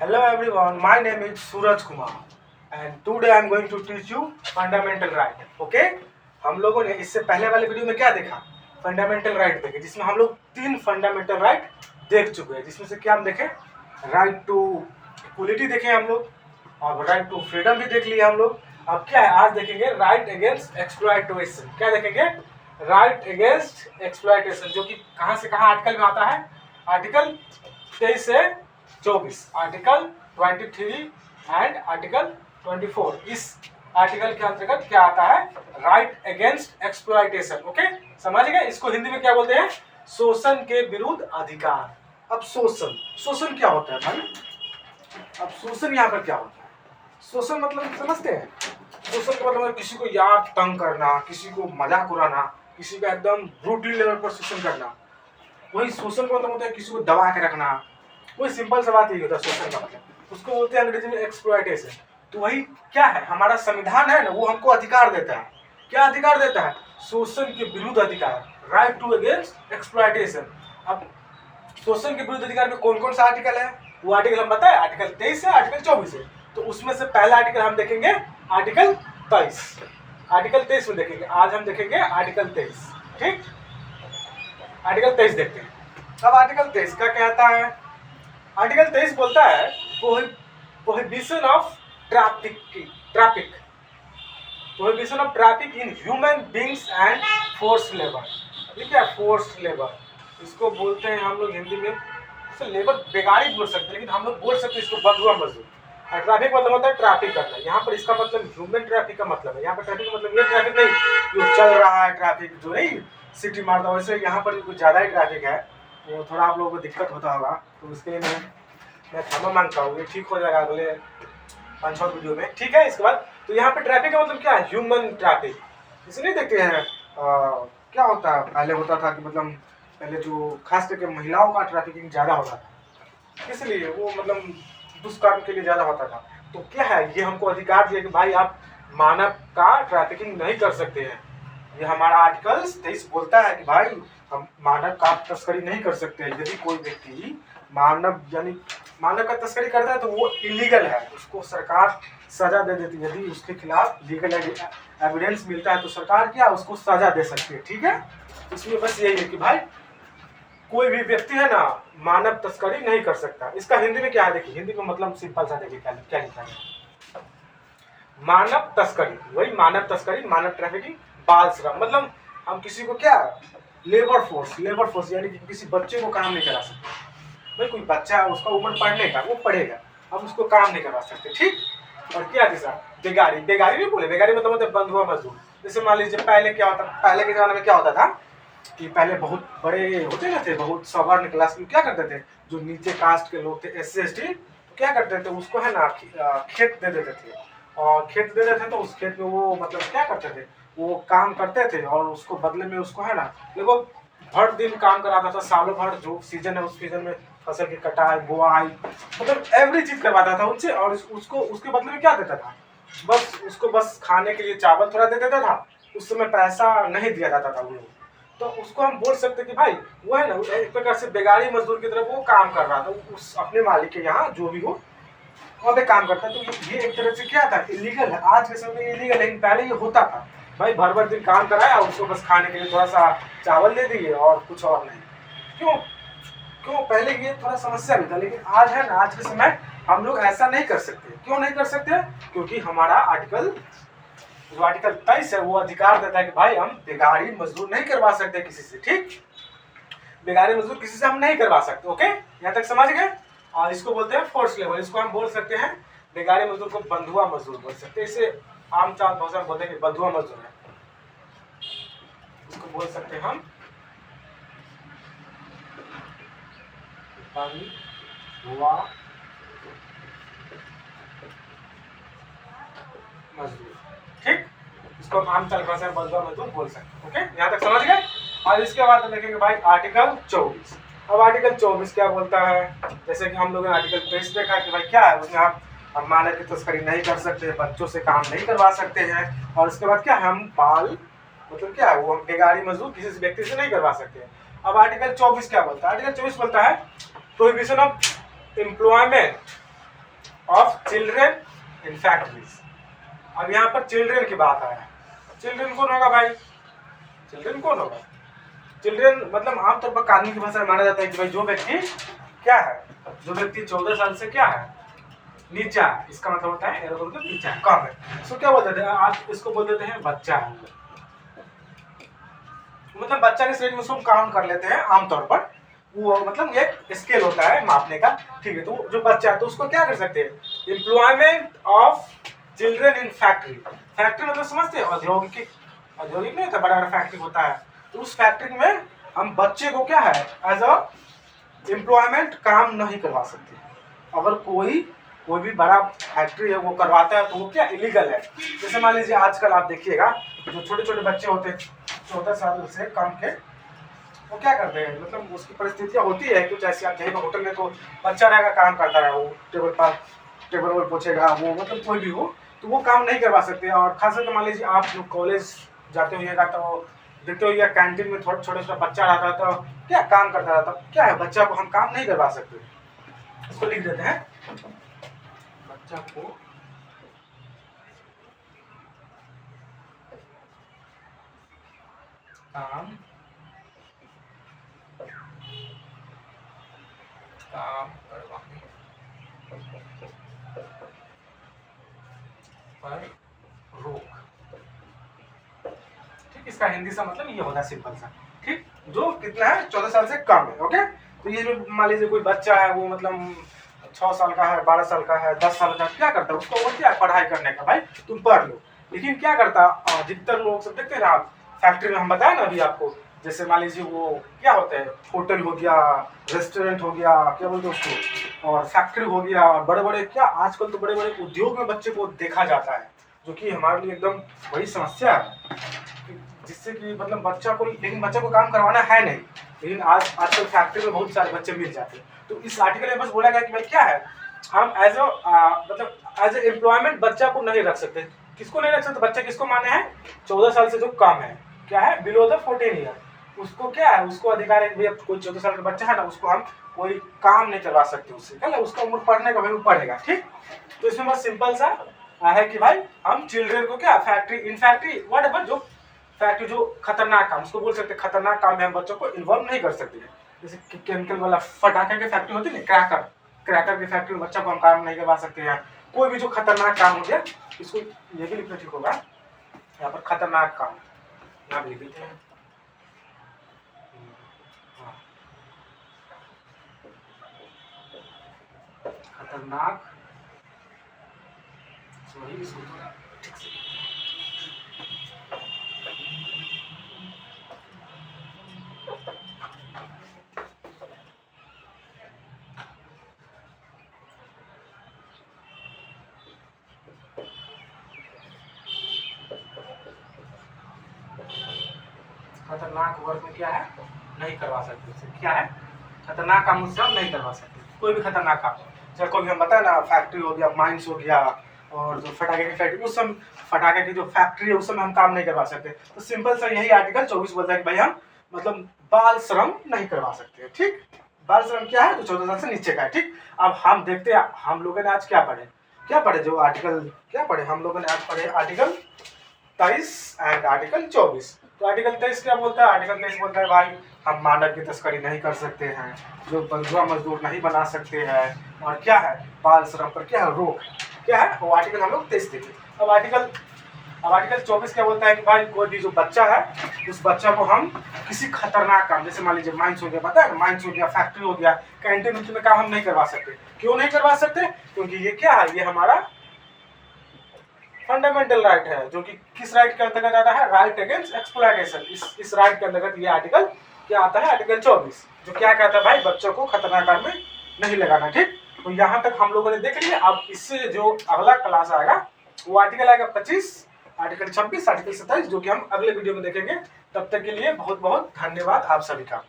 Hello everyone, my name is Suraj Kumar and today I am going to teach you fundamental right. Okay? हम लोगों ने इससे पहले वाले वीडियो में क्या देखा? फंडामेंटल राइट देखे, जिसमें हम लोग 3 फंडामेंटल राइट देख चुके हैं, जिसमें से क्या हम देखे? राइट टू इक्वलिटी देखे हम लोग, और राइट टू फ्रीडम भी देख लिया हम लोग। अब क्या है, आज देखेंगे राइट अगेंस्ट एक्सप्लॉयटेशन। क्या देखेंगे? राइट अगेंस्ट एक्सप्लॉयटेशन, जो कि कहाँ से कहाँ आर्टिकल में आता है? आर्टिकल 23 से 24, आर्टिकल 23 एंड आर्टिकल 24। इस आर्टिकल के अंतर्गत क्या आता है? Right against exploitation. ओके, समझ गए? इसको हिंदी में क्या बोलते हैं? शोषण के विरुद्ध अधिकार। अब शोषण क्या होता है भाई? अब शोषण यहाँ पर क्या होता है? शोषण मतलब समझते हैं? शोषण का मतलब किसी को यार तंग करना, किसी को मजाक उड़ाना, किसी का एकदम ब्रूटली लेवल पर शोषण करना। वही शोषण का मतलब होता है किसी को दबा के रखना। वही सिंपल सा बात यही होता है शोषण का मतलब। उसको बोलते हैं अंग्रेजी में एक्सप्लॉयटेशन। तो वही क्या है, हमारा संविधान है ना, वो हमको अधिकार देता है। क्या अधिकार देता है? शोषण के विरुद्ध अधिकार, राइट टू अगेंस्ट एक्सप्लॉयटेशन। अब शोषण के विरुद्ध अधिकार में कौन कौन सा आर्टिकल है, वो आर्टिकल हम बताए, आर्टिकल 23 है, आर्टिकल 24 है। तो उसमें से पहला आर्टिकल हम देखेंगे आर्टिकल 23। आर्टिकल 23 में देखेंगे, आज हम देखेंगे आर्टिकल 23। ठीक, आर्टिकल 23 देखते हैं। अब आर्टिकल 23 का कहता है, आर्टिकल 23 बोलता है prohibition of traffic of traffic in human beings and force labour. ठीक है, फोर्स लेबर इसको बोलते हैं हम लोग हिंदी में। इसको लेबर बेगारी बोल सकते हैं, लेकिन हम लोग बोल सकते हैं इसको बंधुआ मजदूर। और ट्रैफिक मतलब होता है ट्रैफिक करना। यहाँ पर इसका मतलब ह्यूमन ट्रैफिक का मतलब है। यहाँ पर ट्रैफिक का मतलब ये ट्रैफिक नहीं जो चल रहा है, ट्रैफिक जो नहीं सिटी मारता है, वैसे यहाँ पर कुछ ज़्यादा ही ट्रैफिक है। वो थोड़ा आप लोगों को दिक्कत होता होगा, तो उसके लिए मैं क्षमा मांगता हूँ। ये ठीक हो जाएगा अगले 5-6 वीडियो में। ठीक है, इसके बाद तो यहाँ पे ट्रैफिक का मतलब क्या है? Human traffic. इसे नहीं देखते हैं क्या होता है, पहले होता था कि मतलब पहले जो खास करके महिलाओं का ट्रैफिकिंग ज़्यादा होता था, इसलिए वो मतलब दुष्कर्म के लिए ज़्यादा होता था। तो क्या है, ये हमको अधिकार दिया कि भाई आप मानव का ट्रैफिकिंग नहीं कर सकते हैं। ये हमारा आर्टिकल 23 बोलता है कि भाई हम मानव का तस्करी नहीं कर सकते। यदि कोई व्यक्ति मानव का तस्करी करता है तो वो इलीगल है, उसको सरकार सजा दे देती है। यदि उसके खिलाफ लीगल एविडेंस मिलता है तो सरकार क्या उसको सजा दे सकती है। ठीक है, इसमें बस यही है कि भाई कोई भी व्यक्ति है ना, मानव तस्करी नहीं कर सकता। इसका हिंदी में क्या है? देखिए, हिंदी में मतलब सिंपल सा देखिए क्या लिखा है। मानव तस्करी, वही मानव तस्करी, मानव ट्रैफिकिंग, बाल श्रम। मतलब हम किसी को क्या, लेबर फोर्स यानी कि किसी बच्चे को काम नहीं करा सकते। भाई कोई बच्चा है, उसका उम्र पढ़ने का, वो पढ़ेगा, हम उसको काम नहीं करवा सकते। ठीक, और क्या तीसरा? बेगारी नहीं बोले, बेगारी मतलब होता है बंधुआ मजदूर। जैसे मान लीजिए पहले क्या होता, पहले के जमाने में क्या होता था कि पहले बहुत बड़े होते ना थे, बहुत सवर्ण क्लास में क्या करते थे, जो नीचे कास्ट के लोग थे, SC ST, तो क्या करते थे, उसको है ना खेत दे देते थे। और खेत दे देते थे तो उस खेत में वो मतलब क्या करते थे, वो काम करते थे और उसको बदले में उसको है ना लगभग भर दिन काम कराता था। सालों भर जो सीजन है उस सीजन में फसल की कटाई, बुआई, मतलब एवरी चीज करवाता था उनसे। और उसको उसके बदले में क्या देता था? बस खाने के लिए चावल थोड़ा दे देता था। उस समय पैसा नहीं दिया जाता था वो लोग। तो उसको हम बोल सकते कि भाई वो है ना एक प्रकार से बेगारी मजदूर की तरह वो काम कर रहा था, उस अपने मालिक के यहाँ जो भी हो वहाँ पे काम करता है। तो ये एक तरह से क्या था, इलीगल है। आज के समय में इलीगल है, लेकिन पहले ये होता था। भाई भर दिन काम कराया, उसको बस खाने के लिए थोड़ा सा चावल दे दिए और कुछ और नहीं। क्यों पहले ये थोड़ा समस्या भी था, लेकिन आज है ना, आज के समय हम लोग ऐसा नहीं कर सकते। क्यों नहीं कर सकते? क्योंकि हमारा आर्टिकल 23 है वो अधिकार देता है कि भाई हम बेगारी मजदूर नहीं करवा सकते किसी से। ठीक, बेगारी मजदूर किसी से हम नहीं करवा सकते। ओके, यहाँ तक समझ गए? और इसको बोलते हैं फोर्स लेबर। इसको हम बोल सकते हैं, बेगारी मजदूर को बंधुआ मजदूर बोल सकते हैं। इसे आम चाल भाषा में बोलते हैं कि बंधुआ मजदूर है, इसको बोल सकते हैं हम बंधुआ मजदूर। ठीक, इसको हम आम चाल भाषा में बंधुआ मजदूर बोल सकते हैं। ओके, यहाँ तक समझ गए? और इसके बाद देखेंगे भाई आर्टिकल 24। अब आर्टिकल 24 क्या बोलता है? जैसे कि हम लोगों ने आर्टिकल 23 देखा कि भाई क्या है उसमें, हम मानव की तस्करी नहीं कर सकते, बच्चों से काम नहीं करवा सकते हैं। और उसके बाद क्या, हम बाल मतलब क्या है, वो हम बेगारी मजदूर किसी व्यक्ति से नहीं करवा सकते। अब आर्टिकल 24 क्या बोलता है? आर्टिकल 24 बोलता है prohibition of employment of children in factories. अब यहाँ पर चिल्ड्रेन की बात आया, चिल्ड्रेन कौन होगा भाई? चिल्ड्रेन कौन होगा? चिल्ड्रेन मतलब आमतौर पर कानून की भाषा में माना जाता है कि भाई जो व्यक्ति क्या है, जो व्यक्ति 14 साल से क्या है नीचा है, इसका मतलब होता है नीचा है, कम है। सो क्या बोलते थे आप इसको बोल देते हैं बच्चा है, मतलब बच्चा के श्रेणी में उसको काउंट कर लेते हैं आमतौर पर। वो मतलब एक स्केल होता है मापने का, ठीक है। तो जो बच्चा है तो उसको क्या कर सकते हैं, employment of children in factory. Factory मतलब समझते हैं औद्योगिक, औद्योगिक नहीं होता, बड़ा बड़ा फैक्ट्री होता है, तो उस फैक्ट्री में हम बच्चे को क्या है एज अ एम्प्लॉयमेंट काम नहीं करवा सकते। अगर कोई भी बड़ा फैक्ट्री है वो करवाता है तो वो क्या इलीगल है। जैसे मान लीजिए आजकल आप देखिएगा जो छोटे छोटे बच्चे होते हैं 14 साल से कम के, वो क्या करते हैं, मतलब उसकी परिस्थितियाँ होती है कुछ ऐसी। आप कहीं होटल में तो बच्चा रहेगा काम करता रहा, वो टेबल पोछेगा, वो मतलब कोई भी हो, तो वो काम नहीं करवा सकते। और खास करके मान लीजिए आप जो कॉलेज जाते होइएगा तो देखते होइएगा कैंटीन में थोड़ा छोटा छोटा बच्चा रहता है तो क्या काम करता रहता, क्या है बच्चा को हम काम नहीं करवा सकते। इसको लिख देते हैं, बच्चा को काम करवाने पर रोक, ठीक। इसका हिंदी सा मतलब ये होता है सिंपल सा, ठीक। जो कितना है 14 साल से कम है, ओके। तो ये जो मान लीजिए कोई बच्चा है वो मतलब 6 साल का है, 12 साल का है, 10 साल का, क्या करता है उसको वो क्या है पढ़ाई करने का, भाई तुम पढ़ लो। लेकिन क्या करता अधिकतर लोग सब देखते हैं ना आप फैक्ट्री में, हम बताए ना अभी आपको, जैसे मान लीजिए वो क्या होता है होटल हो गया, रेस्टोरेंट हो गया, क्या बोलते हैं उसको, और फैक्ट्री हो गया, और बड़े बड़े क्या आजकल तो बड़े बड़े उद्योग में बच्चे को देखा जाता है, जो कि हमारे लिए एकदम बड़ी समस्या है। जिससे कि मतलब बच्चा को, लेकिन बच्चा को काम करवाना है नहीं, लेकिन आजकल फैक्ट्री में बहुत सारे बच्चे मिल जाते हैं। तो इस आर्टिकल में बस बोला गया कि भाई क्या है, हम एज अ मतलब एज ए एम्प्लॉयमेंट बच्चा को नहीं रख सकते। किसको नहीं रख सकते? बच्चा किसको माने हैं? 14 साल से जो कम है, क्या है बिलो द 14 ईयर, उसको क्या है, उसको अधिकार है कि भाई कोई 14 साल का बच्चा है ना, उसको हम कोई काम नहीं करवा सकते उससे, क्या है उसका उम्र पढ़ने का, भाई वो पढ़ेगा, ठीक। तो इसमें बस सिंपल सा है कि भाई हम चिल्ड्रेन को क्या factory in factory what ever, जो फैक्ट्री जो खतरनाक काम, उसको बोल सकते खतरनाक काम में हम बच्चों को इन्वॉल्व नहीं कर सकते। जैसे केमिकल वाला फटाखे की फैक्ट्री होती है ना, क्रैकर की फैक्ट्री में बच्चा को हम काम नहीं करवा सकते हैं। कोई भी जो खतरनाक काम हो गया, इसको ये भी लिखना ठीक होगा यहाँ पर, खतरनाक काम यहाँ भी लिख देते हैं। खतरनाक, सॉरी इसको थोड़ा ठीक से, खतरनाक वर्क में क्या है नहीं करवा सकते उससे, क्या है खतरनाक काम उससे हम नहीं करवा सकते। कोई भी खतरनाक काम, चाहे कोई भी हम बताए ना फैक्ट्री हो गया, माइंस हो गया, और जो फटाखे की फैक्ट्री, उस समय फटाखे की जो फैक्ट्री है उस समय हम काम नहीं करवा सकते। तो सिंपल सा यही आर्टिकल 24 बोलता है कि भाई हम मतलब बाल श्रम नहीं करवा सकते, ठीक। बाल श्रम क्या है, तो 14 साल से नीचे का है, ठीक। अब हम देखते हैं हम लोगों ने आज क्या पढ़े जो आर्टिकल क्या पढ़े हम लोगों ने आज पढ़े आर्टिकल 23 एंड आर्टिकल 24। तो आर्टिकल 23 क्या बोलता है? आर्टिकल 23 बोलता है भाई हम मानव की तस्करी नहीं कर सकते हैं, जो बंधुआ मजदूर नहीं बना सकते हैं, और क्या है बाल श्रम पर क्या है रोक, क्या है वो आर्टिकल हम लोग 23 देखे। अब आर्टिकल 24 क्या बोलता है कि भाई कोई भी जो बच्चा है उस बच्चा को हम किसी खतरनाक काम, जैसे मान लीजिए माइंस हो गया, पता है माइंस हो गया, फैक्ट्री हो गया, कैंटीन में काम हम नहीं करवा सकते। क्यों नहीं करवा सकते? क्योंकि ये क्या है, ये हमारा फंडामेंटल राइट है, जो कि किस राइट के अंतर्गत आता है, राइट अगेंस्ट एक्सप्लॉयटेशन। इस राइट के अंतर्गत ये आर्टिकल क्या आता है, आर्टिकल 24, जो क्या कहता है भाई बच्चों को खतरनाक काम में नहीं लगाना, ठीक। तो यहाँ तक हम लोगों ने देख लिया। अब इससे जो अगला क्लास आएगा वो आर्टिकल आएगा 25, आर्टिकल 26, आर्टिकल 27, जो कि हम अगले वीडियो में देखेंगे। तब तक के लिए बहुत बहुत धन्यवाद आप सभी का।